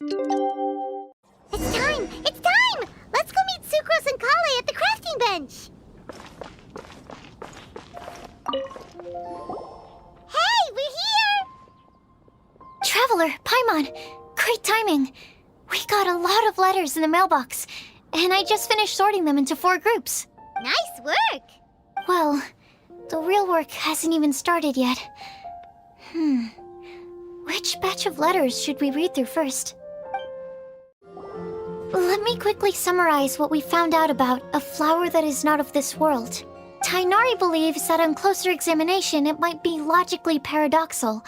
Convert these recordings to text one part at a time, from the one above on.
It's time! It's time! Let's go meet Sucrose and Kale at the crafting bench! Hey, we're here! Traveler, Paimon, great timing. We got a lot of letters in the mailbox, and I just finished sorting them into 4 groups. Nice work! Well, the real work hasn't even started yet. Which batch of letters should we read through first? Let me quickly summarize what we found out about a flower that is not of this world. Tighnari believes that on closer examination it might be logically paradoxal,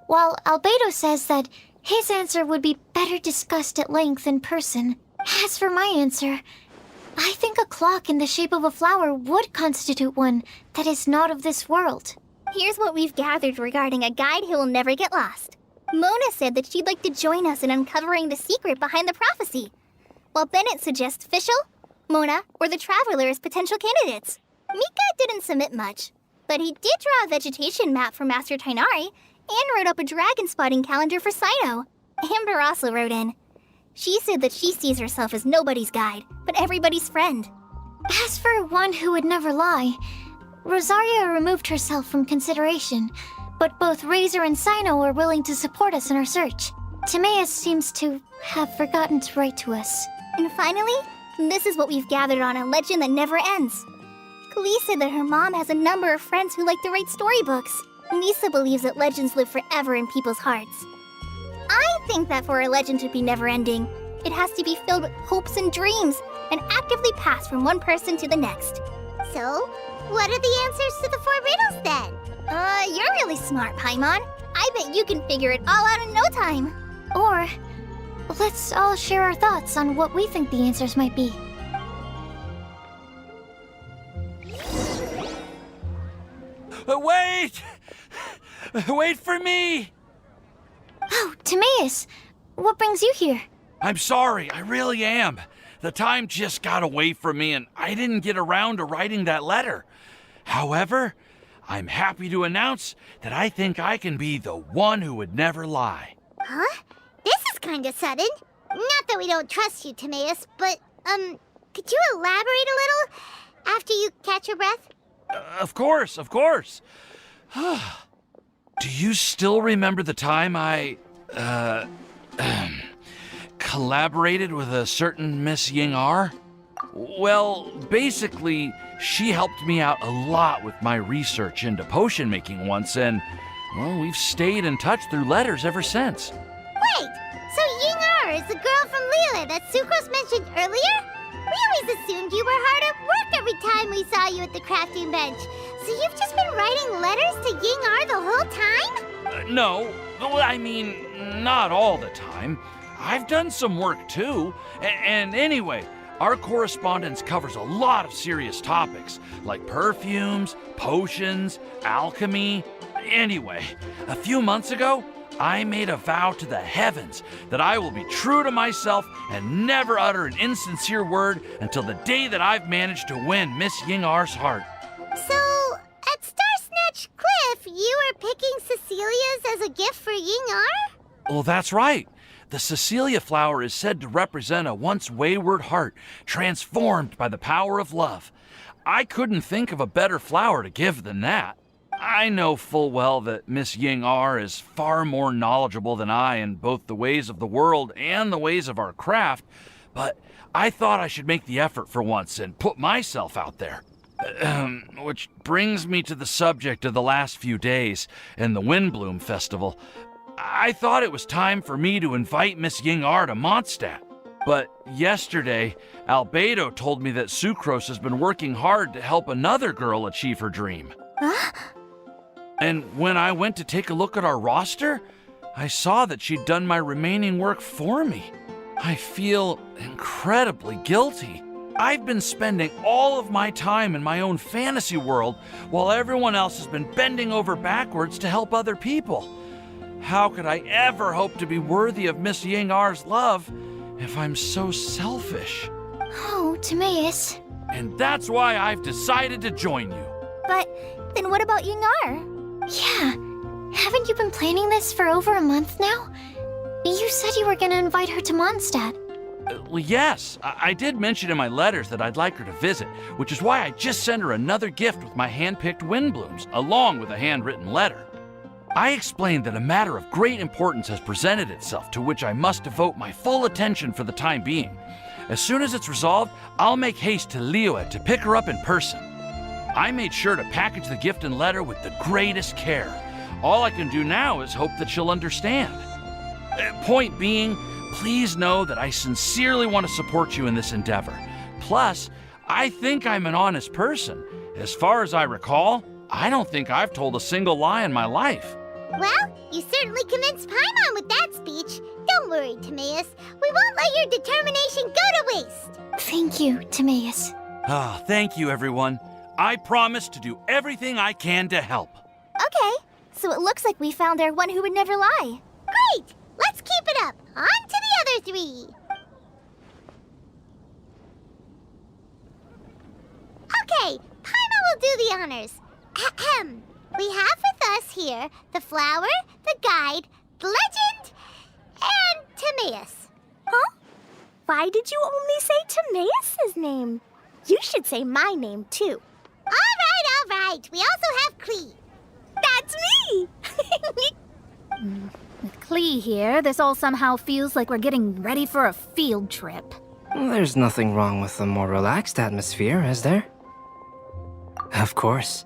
while Albedo says that his answer would be better discussed at length in person. As for my answer, I think a clock in the shape of a flower would constitute one that is not of this world. Here's what we've gathered regarding a guide who will never get lost. Mona said that she'd like to join us in uncovering the secret behind the prophecy, while Bennett suggests Fischl, Mona, or the Traveler as potential candidates. Mika didn't submit much, but he did draw a vegetation map for Master Tighnari and wrote up a dragon spotting calendar for Cyno. Amber also wrote in. She said that she sees herself as nobody's guide, but everybody's friend. As for one who would never lie, Rosaria removed herself from consideration, but both Razor and Cyno are willing to support us in our search. Timaeus seems to have forgotten to write to us. And finally, this is what we've gathered on a legend that never ends. Klee said that her mom has a number of friends who like to write storybooks. Lisa believes that legends live forever in people's hearts. I think that for a legend to be never-ending, it has to be filled with hopes and dreams and actively passed from one person to the next. So, what are the answers to the 4 riddles then? You're really smart, Paimon. I bet you can figure it all out in no time. Or, let's all share our thoughts on what we think the answers might be. Wait! Wait for me! Oh, Timaeus! What brings you here? I'm sorry, I really am. The time just got away from me and I didn't get around to writing that letter. However, I'm happy to announce that I think I can be the one who would never lie. Huh? This is kinda sudden. Not that we don't trust you, Timaeus, but, could you elaborate a little after you catch your breath? Of course. Do you still remember the time I, collaborated with a certain Miss Ying-ar? Well, basically, she helped me out a lot with my research into potion making once, and, well, we've stayed in touch through letters ever since. Wait, so Ying-ar is the girl from Lila that Sucrose mentioned earlier? We always assumed you were hard at work every time we saw you at the crafting bench. So you've just been writing letters to Ying-ar the whole time? No, I mean, not all the time. I've done some work too. And anyway, our correspondence covers a lot of serious topics, like perfumes, potions, alchemy. Anyway, a few months ago, I made a vow to the heavens that I will be true to myself and never utter an insincere word until the day that I've managed to win Miss Ying-ar's heart. So, at Star Snatch Cliff, you were picking Cecilia's as a gift for Ying-ar? Well, that's right. The Cecilia flower is said to represent a once wayward heart transformed by the power of love. I couldn't think of a better flower to give than that. I know full well that Miss Ying-ar is far more knowledgeable than I in both the ways of the world and the ways of our craft, but I thought I should make the effort for once and put myself out there. Which brings me to the subject of the last few days and the Windblume Festival. I thought it was time for me to invite Miss Ying-ar to Mondstadt. But yesterday, Albedo told me that Sucrose has been working hard to help another girl achieve her dream. Huh? And when I went to take a look at our roster, I saw that she'd done my remaining work for me. I feel incredibly guilty. I've been spending all of my time in my own fantasy world while everyone else has been bending over backwards to help other people. How could I ever hope to be worthy of Miss Ying-ar's love if I'm so selfish? Oh, Timaeus. And that's why I've decided to join you. But then what about Ying-ar? Yeah, haven't you been planning this for over a month now? You said you were gonna invite her to Mondstadt. Well, yes, I did mention in my letters that I'd like her to visit, which is why I just sent her another gift with my hand-picked Windblooms, along with a handwritten letter. I explained that a matter of great importance has presented itself to which I must devote my full attention for the time being. As soon as it's resolved, I'll make haste to Liyue to pick her up in person. I made sure to package the gift and letter with the greatest care. All I can do now is hope that she'll understand. Point being, please know that I sincerely want to support you in this endeavor. Plus, I think I'm an honest person. As far as I recall, I don't think I've told a single lie in my life. Well, you certainly convinced Paimon with that speech. Don't worry, Timaeus. We won't let your determination go to waste. Thank you, Timaeus. Ah, thank you, everyone. I promise to do everything I can to help. Okay, so it looks like we found our one who would never lie. Great! Let's keep it up. On to the other three. Okay, Paimon will do the honors. Ahem. We have with us here the flower, the guide, the legend, and Timaeus. Huh? Why did you only say Timaeus' name? You should say my name, too. All right. We also have Klee. That's me! With Klee here, this all somehow feels like we're getting ready for a field trip. There's nothing wrong with a more relaxed atmosphere, is there? Of course.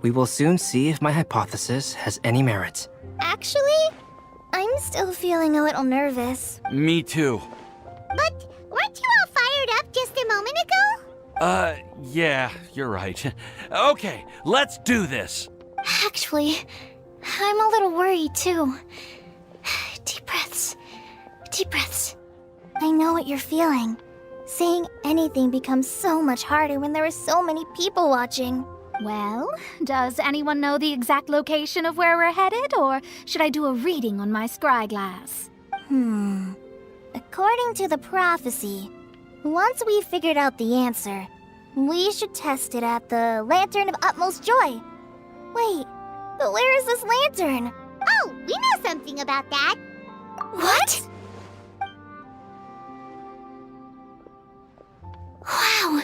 We will soon see if my hypothesis has any merit. Actually, I'm still feeling a little nervous. Me too. But weren't you all fired up just a moment ago? Yeah, you're right. Okay, let's do this. Actually, I'm a little worried too. Deep breaths. Deep breaths. I know what you're feeling. Saying anything becomes so much harder when there are so many people watching. Well, does anyone know the exact location of where we're headed, or should I do a reading on my scry glass? According to the prophecy, once we've figured out the answer, we should test it at the Lantern of Utmost Joy. Wait, but where is this lantern? Oh, we know something about that. What? Wow,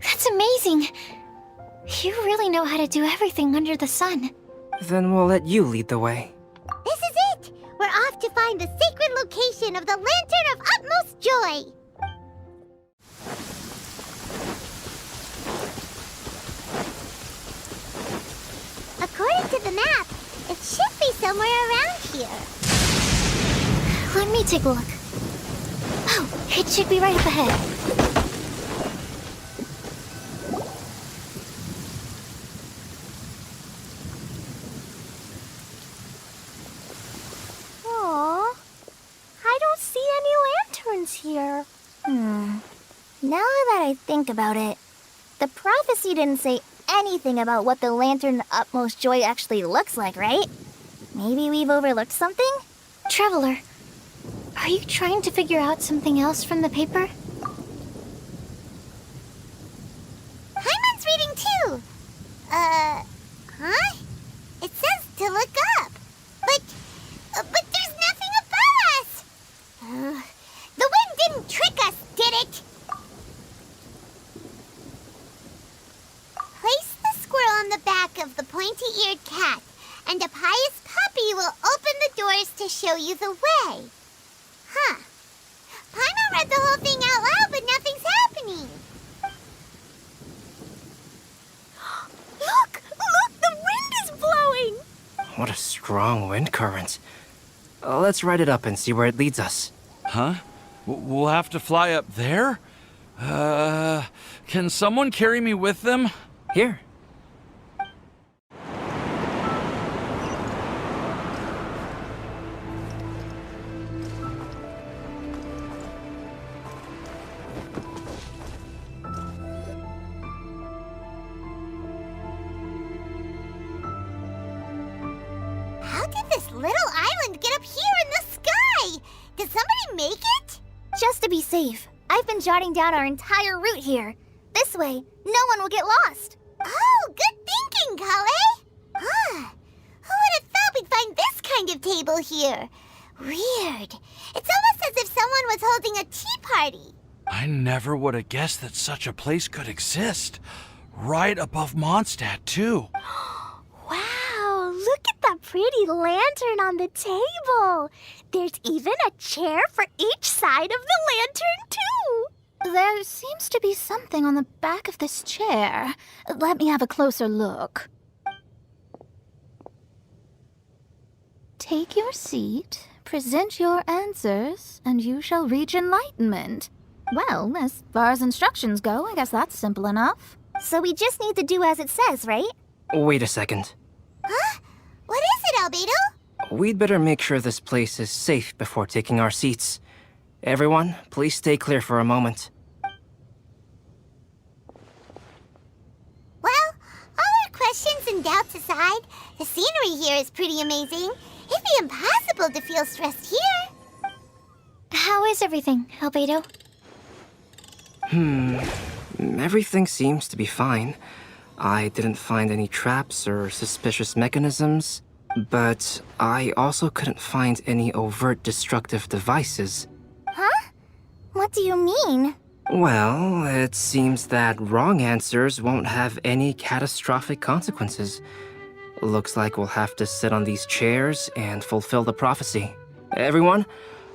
that's amazing. You really know how to do everything under the sun. Then we'll let you lead the way. This is it. We're off to find the sacred location of the Lantern of Utmost Joy. According to the map, it should be somewhere around here. Let me take a look. Oh, it should be right up ahead. Aw, I don't see any lanterns here. Now that I think about it, the prophecy didn't say anything about what the Lantern of Utmost Joy actually looks like, right? Maybe we've overlooked something? Traveler, are you trying to figure out something else from the paper? Paimon's reading too. Huh? It says to look up. But there's nothing above us. The wind didn't trick us, did it? Place the squirrel on the back of the pointy-eared cat, and a pious puppy will open the doors to show you the way. Huh. Paimon read the whole thing out loud, but nothing's happening. Look! The wind is blowing! What a strong wind current. Let's ride it up and see where it leads us. Huh? We'll have to fly up there? Can someone carry me with them? Here. How did this little island get up here in the sky? Did somebody make it? Just to be safe, I've been jotting down our entire route here. This way, no one will get lost. Oh, good thinking, Kale. Huh. Who would have thought we'd find this kind of table here? Weird. It's almost as if someone was holding a tea party. I never would have guessed that such a place could exist. Right above Mondstadt, too. Wow, look at that pretty lantern on the table. There's even a chair for each side of the lantern, too. There seems to be something on the back of this chair. Let me have a closer look. Take your seat, present your answers, and you shall reach enlightenment. Well, as far as instructions go, I guess that's simple enough. So we just need to do as it says, right? Wait a second. Huh? What is it, Albedo? We'd better make sure this place is safe before taking our seats. Everyone, please stay clear for a moment. Well, all our questions and doubts aside, the scenery here is pretty amazing. It'd be impossible to feel stressed here. How is everything, Albedo? Everything seems to be fine. I didn't find any traps or suspicious mechanisms, but I also couldn't find any overt destructive devices. Huh? What do you mean? Well, it seems that wrong answers won't have any catastrophic consequences. Looks like we'll have to sit on these chairs and fulfill the prophecy. Everyone,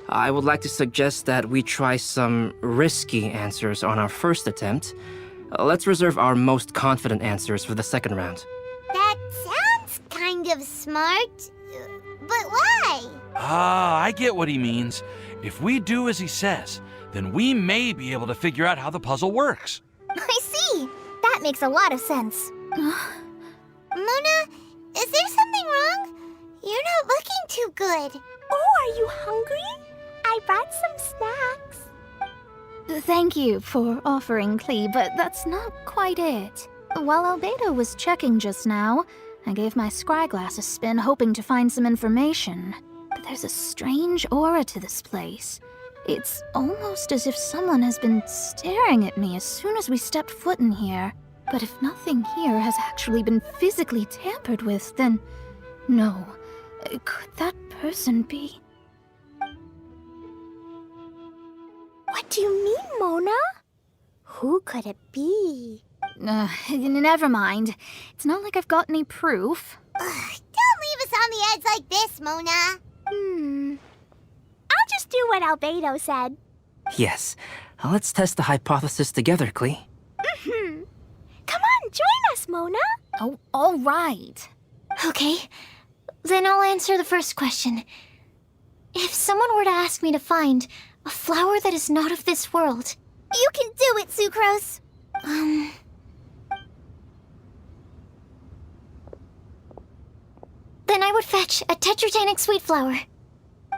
I would like to suggest that we try some risky answers on our first attempt. Let's reserve our most confident answers for the second round. That sounds kind of smart. But why? Ah, I get what he means. If we do as he says, then we may be able to figure out how the puzzle works. I see. That makes a lot of sense. Mona, is there something wrong? You're not looking too good. Oh, are you hungry? I brought some snacks. Thank you for offering, Klee, but that's not quite it. While Albedo was checking just now, I gave my scryglass a spin hoping to find some information. But there's a strange aura to this place. It's almost as if someone has been staring at me as soon as we stepped foot in here. But if nothing here has actually been physically tampered with, then no. Could that person be? What do you mean, Mona? Who could it be? Never mind. It's not like I've got any proof. Don't leave us on the edge like this, Mona. I'll just do what Albedo said. Yes, let's test the hypothesis together, Klee. Come on, join us, Mona. Oh, all right. Okay, then I'll answer the first question. If someone were to ask me to find a flower that is not of this world, You can do it, Sucrose. then I would fetch a tetragenic sweet flower.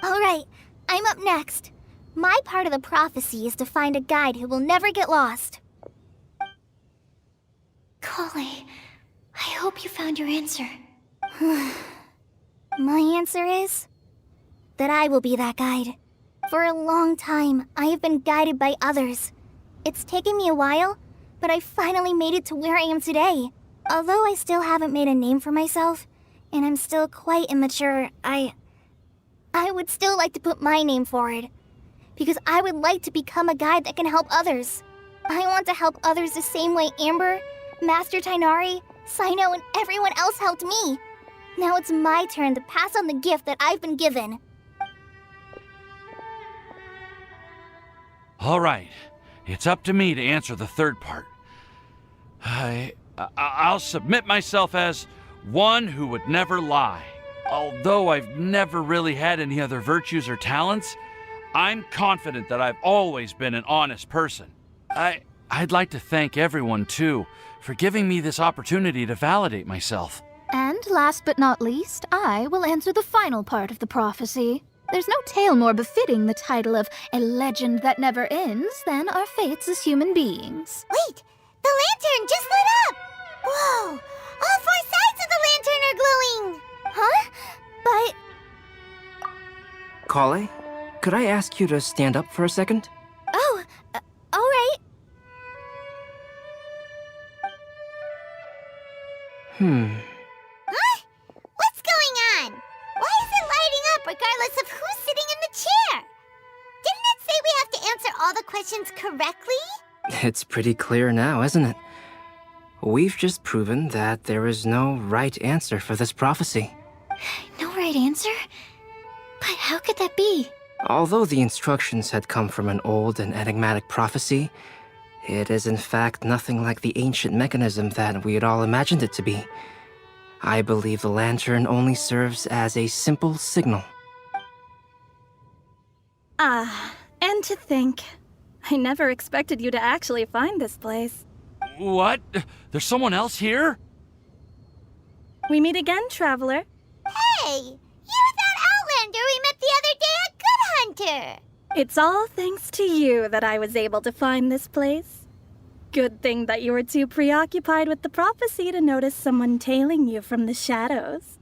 All right, I'm up next. My part of the prophecy is to find a guide who will never get lost. Kale, I hope you found your answer. My answer is that I will be that guide. For a long time, I have been guided by others. It's taken me a while, but I finally made it to where I am today. Although I still haven't made a name for myself, and I'm still quite immature, I would still like to put my name forward. Because I would like to become a guide that can help others. I want to help others the same way Amber, Master Tighnari, Cyno, and everyone else helped me. Now it's my turn to pass on the gift that I've been given. All right, it's up to me to answer the third part. I'll submit myself as one who would never lie. Although I've never really had any other virtues or talents, I'm confident that I've always been an honest person. I'd like to thank everyone, too, for giving me this opportunity to validate myself. And last but not least, I will answer the final part of the prophecy. There's no tale more befitting the title of a legend that never ends than our fates as human beings. Wait, the lantern just lit up! Whoa, all four sides of the lantern are glowing! Huh? But Kale, could I ask you to stand up for a second? oh, all right. Huh? What's going on? Why is it lighting up regardless of who's sitting questions correctly? It's pretty clear now, isn't it? We've just proven that there is no right answer for this prophecy. No right answer? But how could that be? Although the instructions had come from an old and enigmatic prophecy, it is in fact nothing like the ancient mechanism that we had all imagined it to be. I believe the lantern only serves as a simple signal. And to think, I never expected you to actually find this place. What? There's someone else here? We meet again, traveler. Hey, you're that Outlander we met the other day at Good Hunter. It's all thanks to you that I was able to find this place. Good thing that you were too preoccupied with the prophecy to notice someone tailing you from the shadows.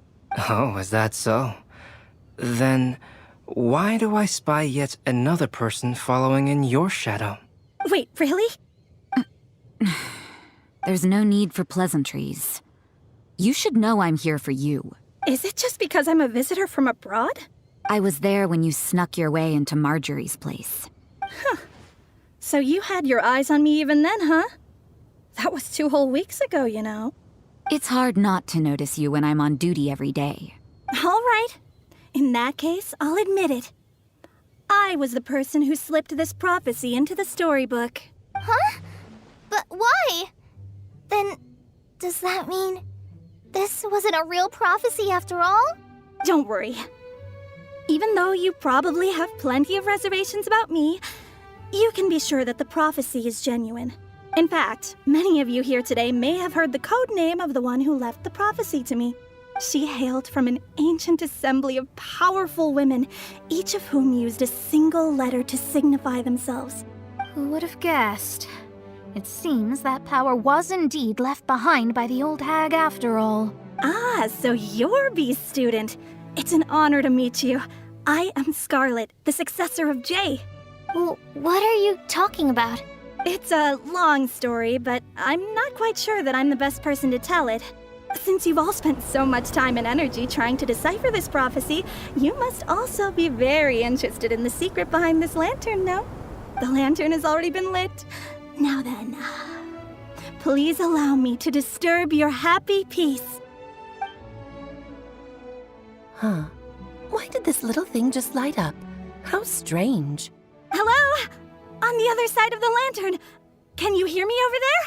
Oh, is that so? Then, why do I spy yet another person following in your shadow? Wait, really? There's no need for pleasantries. You should know I'm here for you. Is it just because I'm a visitor from abroad? I was there when you snuck your way into Marjorie's place. So you had your eyes on me even then, huh? That was 2 whole weeks ago, you know. It's hard not to notice you when I'm on duty every day. All right. In that case, I'll admit it. I was the person who slipped this prophecy into the storybook. Huh? But why? Then, does that mean this wasn't a real prophecy after all? Don't worry. Even though you probably have plenty of reservations about me, you can be sure that the prophecy is genuine. In fact, many of you here today may have heard the code name of the one who left the prophecy to me. She hailed from an ancient assembly of powerful women, each of whom used a single letter to signify themselves. Who would have guessed? It seems that power was indeed left behind by the old hag after all. Ah, so you're B's student. It's an honor to meet you. I am Scarlet, the successor of Jay. Well, what are you talking about? It's a long story, but I'm not quite sure that I'm the best person to tell it. Since you've all spent so much time and energy trying to decipher this prophecy, you must also be very interested in the secret behind this lantern, no? The lantern has already been lit. Now then, please allow me to disturb your happy peace. Huh. Why did this little thing just light up? How strange. Hello? On the other side of the lantern. Can you hear me over there?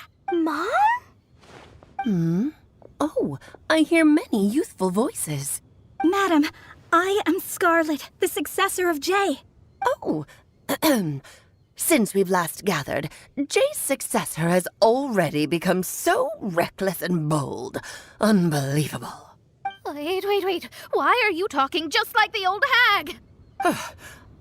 Mom? Oh, I hear many youthful voices. Madam, I am Scarlet, the successor of Jay. Oh, since we've last gathered, Jay's successor has already become so reckless and bold. Unbelievable. Wait. Why are you talking just like the old hag?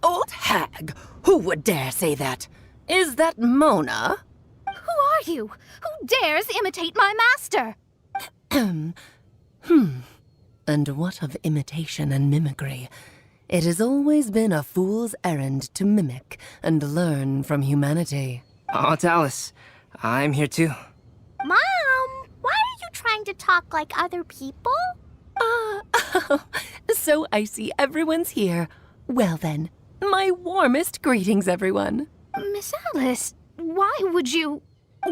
Old hag? Who would dare say that? Is that Mona? Who are you? Who dares imitate my master? And what of imitation and mimicry? It has always been a fool's errand to mimic and learn from humanity. Oh, Dallas, I'm here too. Mom, why are you trying to talk like other people? So I see everyone's here. Well then, my warmest greetings, everyone. Miss Alice, why would you...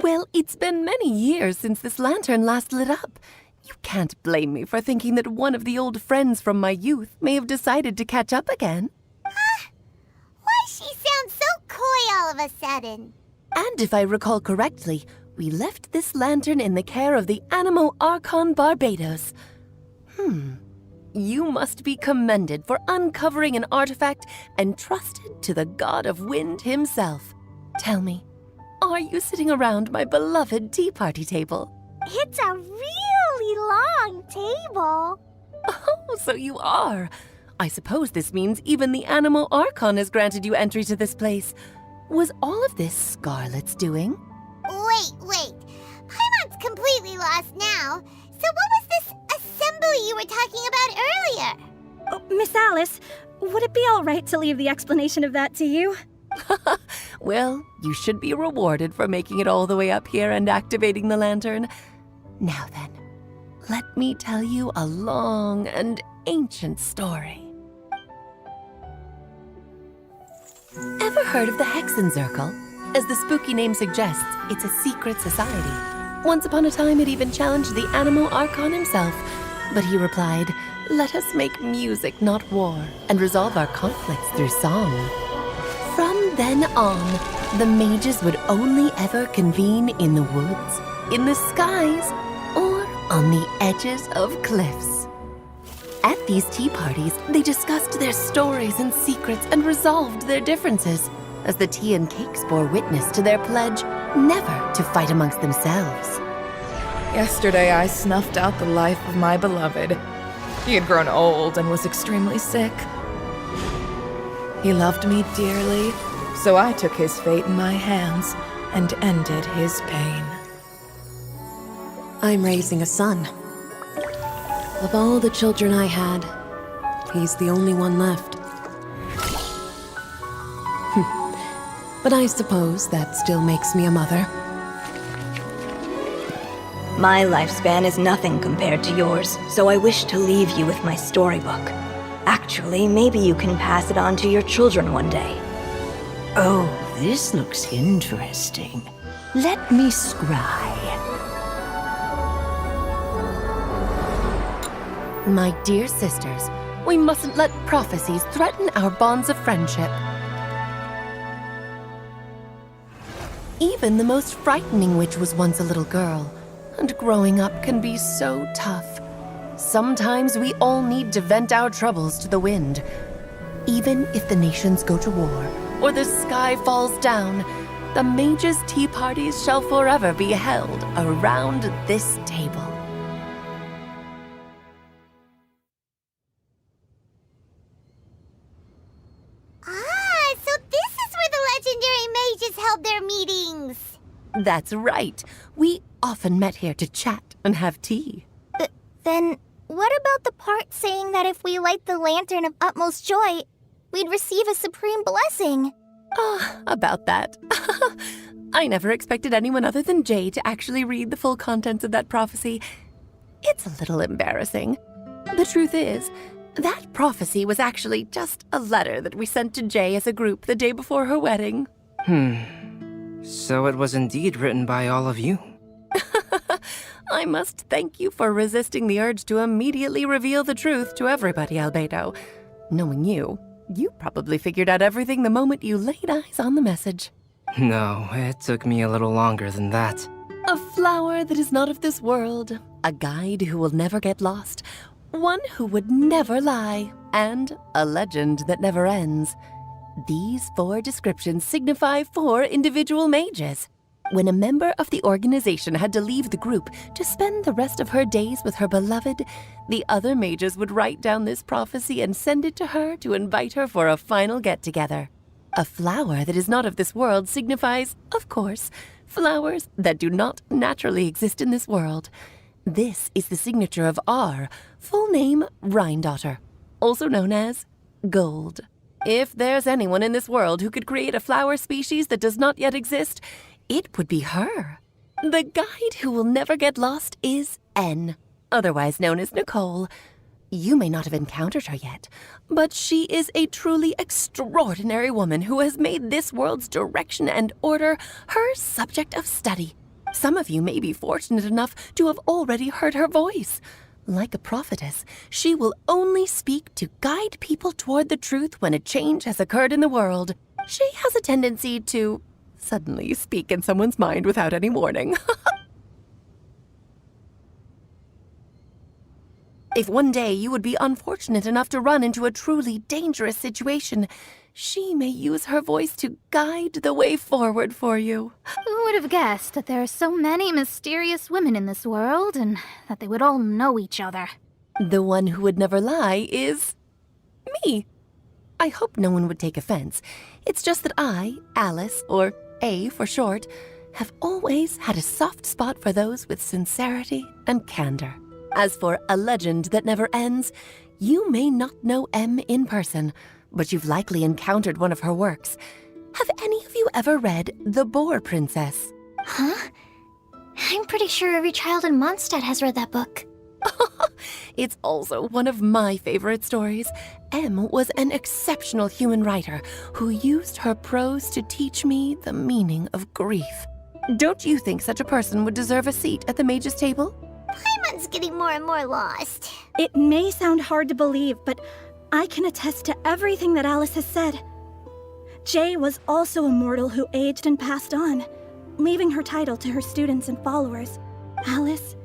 Well, it's been many years since this lantern last lit up. You can't blame me for thinking that one of the old friends from my youth may have decided to catch up again. Why she sounds so coy all of a sudden? And if I recall correctly, we left this lantern in the care of the Animo Archon Barbados. You must be commended for uncovering an artifact entrusted to the god of wind himself. Tell me, are you sitting around my beloved tea party table? It's a really long table. Oh, so you are. I suppose this means even the Animo Archon has granted you entry to this place. Was all of this Scarlet's doing? Wait. Paimon's completely lost now. So what was this assembly you were talking about earlier? Oh, Miss Alice, would it be all right to leave the explanation of that to you? Well, you should be rewarded for making it all the way up here and activating the lantern. Now then, let me tell you a long and ancient story. Ever heard of the Hexenzirkel? As the spooky name suggests, it's a secret society. Once upon a time, it even challenged the Animo Archon himself. But he replied, "Let us make music, not war, and resolve our conflicts through song." From then on, the mages would only ever convene in the woods, in the skies, or on the edges of cliffs. At these tea parties, they discussed their stories and secrets and resolved their differences, as the tea and cakes bore witness to their pledge never to fight amongst themselves. Yesterday I snuffed out the life of my beloved. He had grown old and was extremely sick. He loved me dearly, so I took his fate in my hands and ended his pain. I'm raising a son. Of all the children I had, he's the only one left. But I suppose that still makes me a mother. My lifespan is nothing compared to yours, so I wish to leave you with my storybook. Actually, maybe you can pass it on to your children one day. Oh, this looks interesting. Let me scry. My dear sisters, we mustn't let prophecies threaten our bonds of friendship. Even the most frightening witch was once a little girl, and growing up can be so tough. Sometimes we all need to vent our troubles to the wind. Even if the nations go to war, or the sky falls down, the mages' tea parties shall forever be held around this table. So this is where the legendary mages held their meetings. That's right. We often met here to chat and have tea. Then, what about the part saying that if we light the lantern of utmost joy, we'd receive a supreme blessing? About that. I never expected anyone other than Jay to actually read the full contents of that prophecy. It's a little embarrassing. The truth is, that prophecy was actually just a letter that we sent to Jay as a group the day before her wedding. So it was indeed written by all of you. I must thank you for resisting the urge to immediately reveal the truth to everybody, Albedo. Knowing you probably figured out everything the moment you laid eyes on the message. No, it took me a little longer than that. A flower that is not of this world, a guide who will never get lost, one who would never lie, and a legend that never ends. These 4 descriptions signify 4 individual mages. When a member of the organization had to leave the group to spend the rest of her days with her beloved, the other mages would write down this prophecy and send it to her to invite her for a final get-together. A flower that is not of this world signifies, of course, flowers that do not naturally exist in this world. This is the signature of our full name, Rhindaughter, also known as Gold. If there's anyone in this world who could create a flower species that does not yet exist, it would be her. The guide who will never get lost is N, otherwise known as Nicole. You may not have encountered her yet, but she is a truly extraordinary woman who has made this world's direction and order her subject of study. Some of you may be fortunate enough to have already heard her voice. Like a prophetess, she will only speak to guide people toward the truth when a change has occurred in the world. She has a tendency to suddenly speak in someone's mind without any warning. If one day you would be unfortunate enough to run into a truly dangerous situation, she may use her voice to guide the way forward for you. Who would have guessed that there are so many mysterious women in this world, and that they would all know each other? The one who would never lie is me. I hope no one would take offense. It's just that I, Alice, or A for short, have always had a soft spot for those with sincerity and candor. As for a legend that never ends, you may not know M in person, but you've likely encountered one of her works. Have any of you ever read The Boar Princess? Huh? I'm pretty sure every child in Mondstadt has read that book. It's also one of my favorite stories. Em was an exceptional human writer who used her prose to teach me the meaning of grief. Don't you think such a person would deserve a seat at the mage's table? Paimon's getting more and more lost. It may sound hard to believe, but I can attest to everything that Alice has said. Jay was also a mortal who aged and passed on, leaving her title to her students and followers. Alice,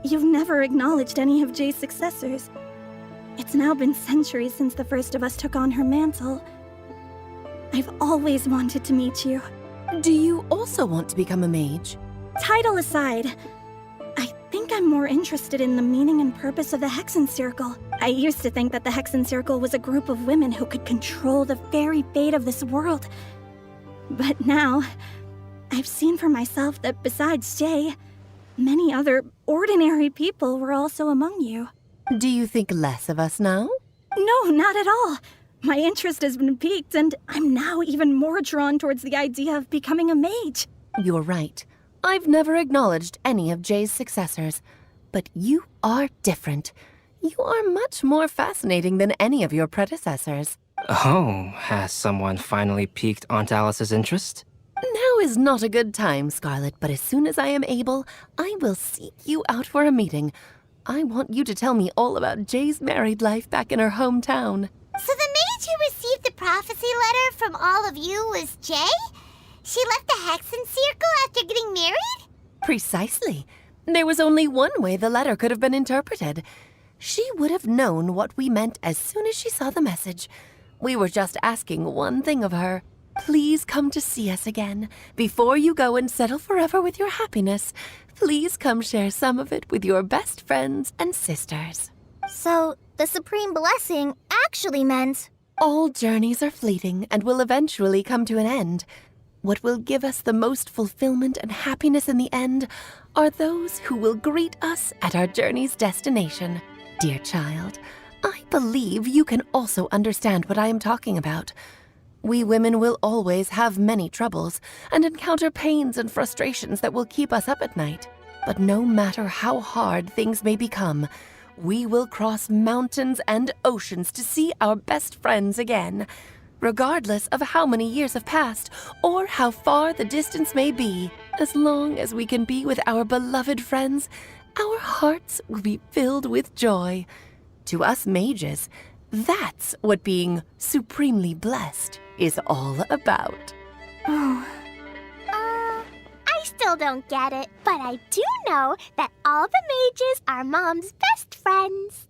you've never acknowledged any of Jay's successors. It's now been centuries since the first of us took on her mantle. I've always wanted to meet you. Do you also want to become a mage? Title aside, I think I'm more interested in the meaning and purpose of the Hexen Circle. I used to think that the Hexen Circle was a group of women who could control the very fate of this world. But now, I've seen for myself that besides Jay, many other ordinary people were also among you. Do you think less of us now? No, not at all. My interest has been piqued, and I'm now even more drawn towards the idea of becoming a mage. You're right. I've never acknowledged any of Jay's successors, but you are different. You are much more fascinating than any of your predecessors. Oh, has someone finally piqued Aunt Alice's interest? Now is not a good time, Scarlet, but as soon as I am able, I will seek you out for a meeting. I want you to tell me all about Jay's married life back in her hometown. So the mage who received the prophecy letter from all of you was Jay? She left the Hexen Circle after getting married? Precisely. There was only one way the letter could have been interpreted. She would have known what we meant as soon as she saw the message. We were just asking one thing of her. Please come to see us again. Before you go and settle forever with your happiness, please come share some of it with your best friends and sisters. So, the supreme blessing actually meant... All journeys are fleeting and will eventually come to an end. What will give us the most fulfillment and happiness in the end are those who will greet us at our journey's destination. Dear child, I believe you can also understand what I am talking about. We women will always have many troubles and encounter pains and frustrations that will keep us up at night. But no matter how hard things may become, we will cross mountains and oceans to see our best friends again. Regardless of how many years have passed or how far the distance may be, as long as we can be with our beloved friends, our hearts will be filled with joy. To us mages, that's what being supremely blessed is all about. I still don't get it, but I do know that all the mages are Mom's best friends.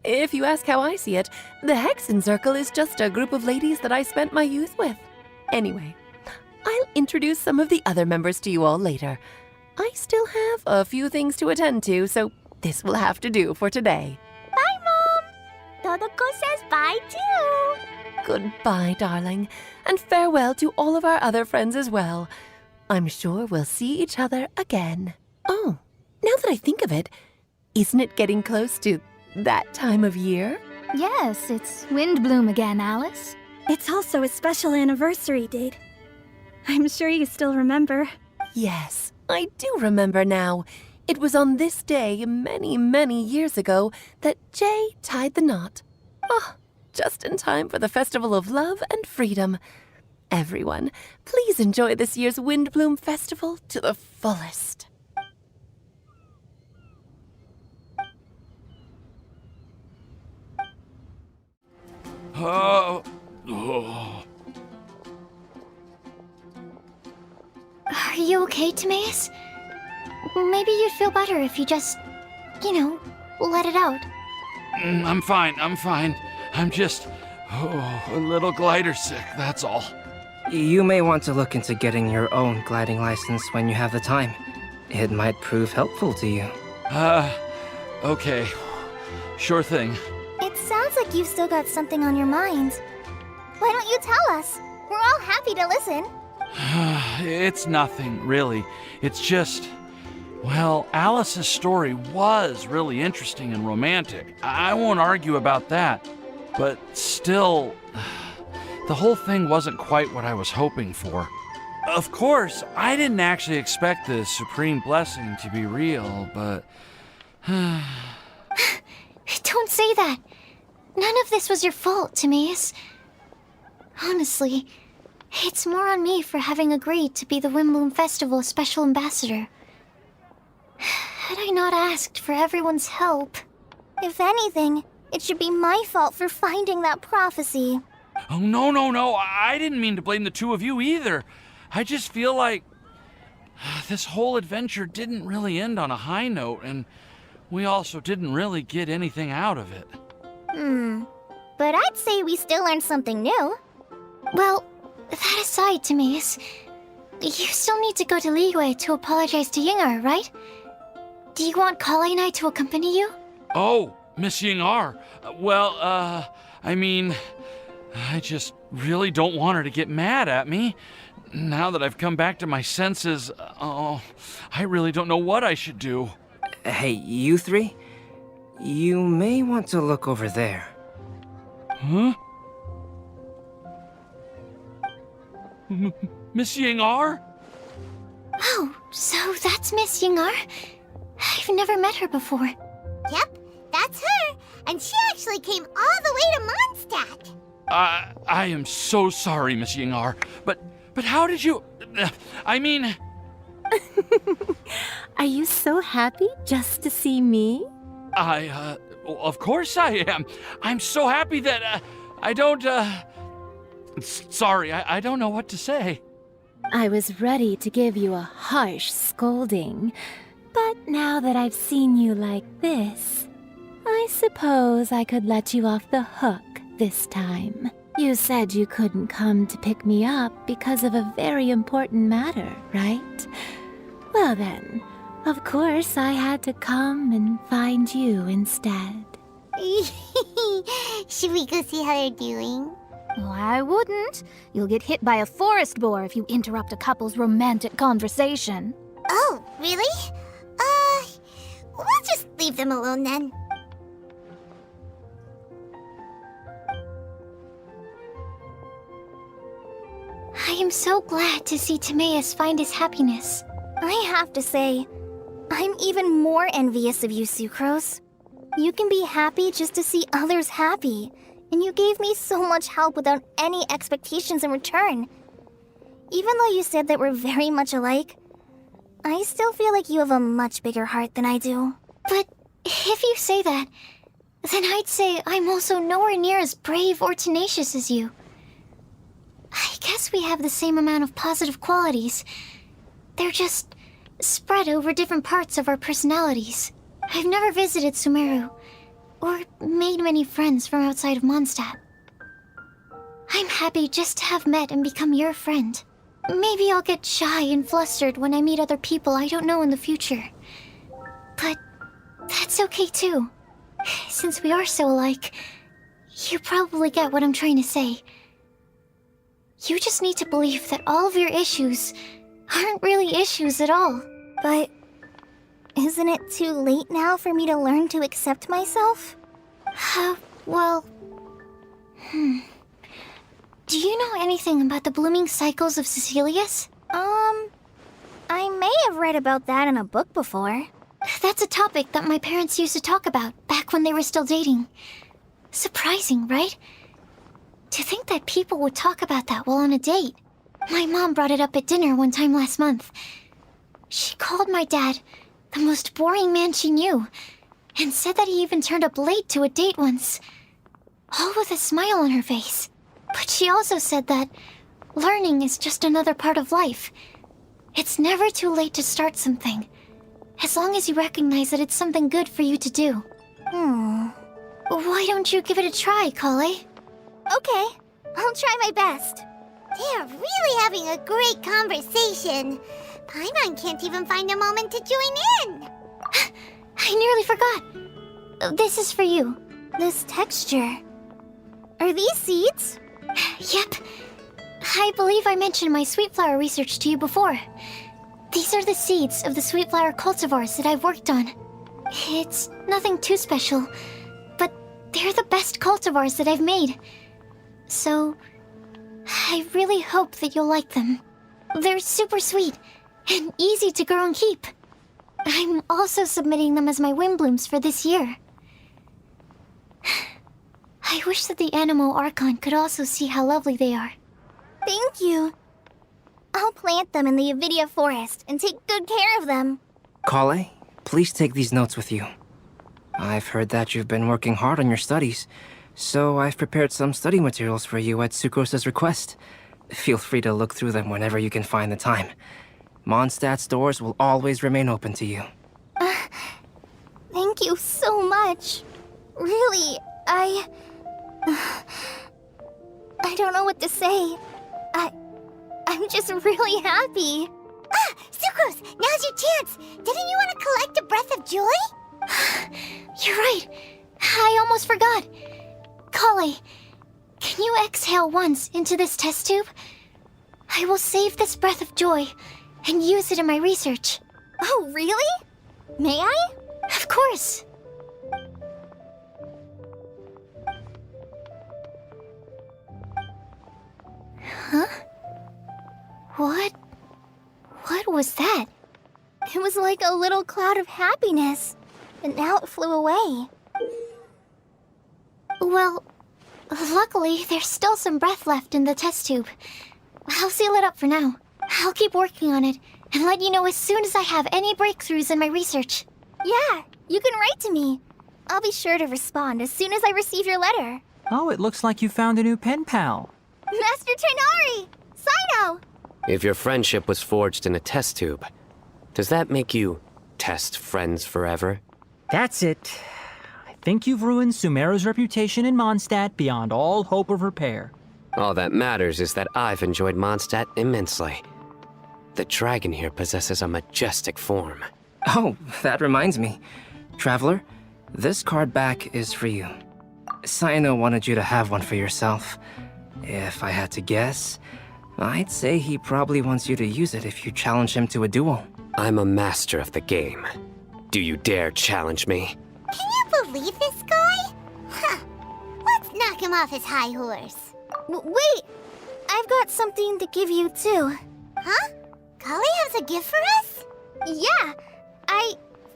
If you ask how I see it, the Hexen Circle is just a group of ladies that I spent my youth with. Anyway, I'll introduce some of the other members to you all later. I still have a few things to attend to, so this will have to do for today. Bye, Mom! Todoko says bye, too! Goodbye, darling, and farewell to all of our other friends as well. I'm sure we'll see each other again. Oh, now that I think of it, isn't it getting close to that time of year? Yes, it's Windblume again, Alice. It's also a special anniversary date. I'm sure you still remember. Yes, I do remember now. It was on this day many, many years ago that Jay tied the knot. Ah, just in time for the Festival of Love and Freedom. Everyone, please enjoy this year's Windblume Festival to the fullest. Oh. Are you okay, Tamiil? Maybe you'd feel better if you just, let it out. I'm fine. I'm just a little glider sick, that's all. You may want to look into getting your own gliding license when you have the time. It might prove helpful to you. Okay. Sure thing. It sounds like you've still got something on your mind. Why don't you tell us? We're all happy to listen. It's nothing, really. It's just... Well, Alice's story was really interesting and romantic. I won't argue about that. But still, the whole thing wasn't quite what I was hoping for. Of course, I didn't actually expect the supreme blessing to be real, but Don't say that. None of this was your fault, Tamiil. Honestly, it's more on me for having agreed to be the Windblume Festival special ambassador. Had I not asked for everyone's help... If anything, it should be my fault for finding that prophecy. Oh, no. I didn't mean to blame the two of you either. I just feel like this whole adventure didn't really end on a high note, and we also didn't really get anything out of it. But I'd say we still learned something new. Well, that aside, Tamiil, you still need to go to Liyue to apologize to Yingar, right? Do you want Kale and I to accompany you? Oh, Miss Yingar. Well, I mean, I just really don't want her to get mad at me. Now that I've come back to my senses, I really don't know what I should do. Hey, you three? You may want to look over there. Huh? Miss Yingar? Oh, so that's Miss Yingar? I've never met her before. Yep, that's her. And she actually came all the way to Mondstadt. I am so sorry, Miss Yingar, but how did you... I mean... Are you so happy just to see me? Of course I am. I'm so happy that, I don't, Sorry, I don't know what to say. I was ready to give you a harsh scolding, but now that I've seen you like this, I suppose I could let you off the hook this time. You said you couldn't come to pick me up because of a very important matter, right? Well then, of course I had to come and find you instead. Should we go see how they're doing? Oh, I wouldn't. You'll get hit by a forest boar if you interrupt a couple's romantic conversation. Oh, really? We'll just leave them alone then. I am so glad to see Timaeus find his happiness. I have to say, I'm even more envious of you, Sucrose. You can be happy just to see others happy, and you gave me so much help without any expectations in return. Even though you said that we're very much alike, I still feel like you have a much bigger heart than I do. But if you say that, then I'd say I'm also nowhere near as brave or tenacious as you. I guess we have the same amount of positive qualities. They're just spread over different parts of our personalities. I've never visited Sumeru, or made many friends from outside of Mondstadt. I'm happy just to have met and become your friend. Maybe I'll get shy and flustered when I meet other people I don't know in the future. But that's okay too. Since we are so alike, you probably get what I'm trying to say. You just need to believe that all of your issues aren't really issues at all. But isn't it too late now for me to learn to accept myself? Well... Do you know anything about the blooming cycles of Cecilius? I may have read about that in a book before. That's a topic that my parents used to talk about back when they were still dating. Surprising, right? To think that people would talk about that while on a date. My mom brought it up at dinner one time last month. She called my dad the most boring man she knew, and said that he even turned up late to a date once, all with a smile on her face. But she also said that learning is just another part of life. It's never too late to start something, as long as you recognize that it's something good for you to do. Why don't you give it a try, Kale? Okay, I'll try my best. They're really having a great conversation. Paimon can't even find a moment to join in. I nearly forgot. This is for you. This texture. Are these seeds? Yep. I believe I mentioned my sweet flower research to you before. These are the seeds of the sweet flower cultivars that I've worked on. It's nothing too special, but they're the best cultivars that I've made. So, I really hope that you'll like them. They're super sweet and easy to grow and keep. I'm also submitting them as my Windblooms for this year. I wish that the Animo Archon could also see how lovely they are. Thank you. I'll plant them in the Avidia forest and take good care of them. Kale, please take these notes with you. I've heard that you've been working hard on your studies, so I've prepared some study materials for you at Sucrose's request. Feel free to look through them whenever you can find the time. Mondstadt's doors will always remain open to you. Thank you so much. Really, I don't know what to say. I'm just really happy. Ah, Sucrose, now's your chance. Didn't you want to collect a breath of joy? You're right. I almost forgot. Kale, can you exhale once into this test tube? I will save this breath of joy and use it in my research. Oh, really? May I? Of course. Huh? What was that? It was like a little cloud of happiness, but now it flew away. Well, luckily, there's still some breath left in the test tube. I'll seal it up for now. I'll keep working on it and let you know as soon as I have any breakthroughs in my research. Yeah, you can write to me. I'll be sure to respond as soon as I receive your letter. Oh, it looks like you found a new pen pal. Master Tainari! Sino! If your friendship was forged in a test tube, does that make you test friends forever? That's it. I think you've ruined Sumeru's reputation in Mondstadt beyond all hope of repair. All that matters is that I've enjoyed Mondstadt immensely. The dragon here possesses a majestic form. Oh, that reminds me. Traveler, this card back is for you. Sino wanted you to have one for yourself. If I had to guess, I'd say he probably wants you to use it if you challenge him to a duel. I'm a master of the game. Do you dare challenge me? Can you believe this guy? Huh. Let's knock him off his high horse. Wait! I've got something to give you, too. Huh? Kale has a gift for us? Yeah! I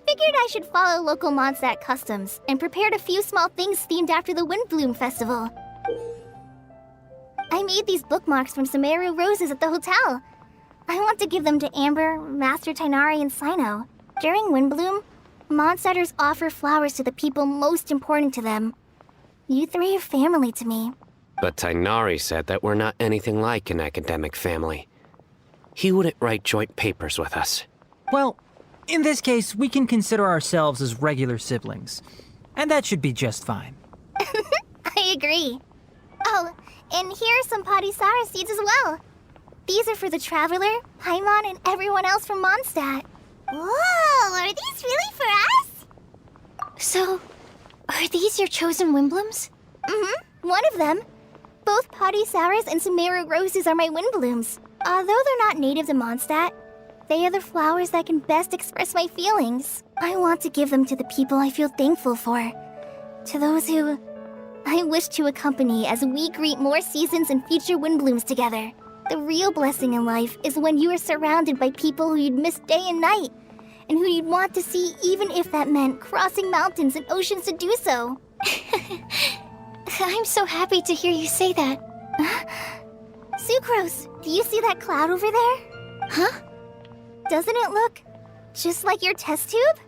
figured I should follow local Mondstadt customs and prepared a few small things themed after the Windblume Festival. I made these bookmarks from Sumeru roses at the hotel. I want to give them to Amber, Master Tainari, and Sino. During Windblume, Mondstadters offer flowers to the people most important to them. You three are family to me. But Tainari said that we're not anything like an academic family. He wouldn't write joint papers with us. Well, in this case, we can consider ourselves as regular siblings. And that should be just fine. I agree. Oh, and here are some Padisara seeds as well. These are for the Traveler, Paimon, and everyone else from Mondstadt. Whoa, are these really for us? So, are these your chosen Windblooms? Mm-hmm, one of them. Both Padisauras and Sumeru roses are my Windblooms. Although they're not native to Mondstadt, they are the flowers that can best express my feelings. I want to give them to the people I feel thankful for. To those who I wish to accompany as we greet more seasons and future Windblooms together. The real blessing in life is when you are surrounded by people who you'd miss day and night, and who you'd want to see even if that meant crossing mountains and oceans to do so. I'm so happy to hear you say that. Sucrose, do you see that cloud over there? Huh? Doesn't it look just like your test tube?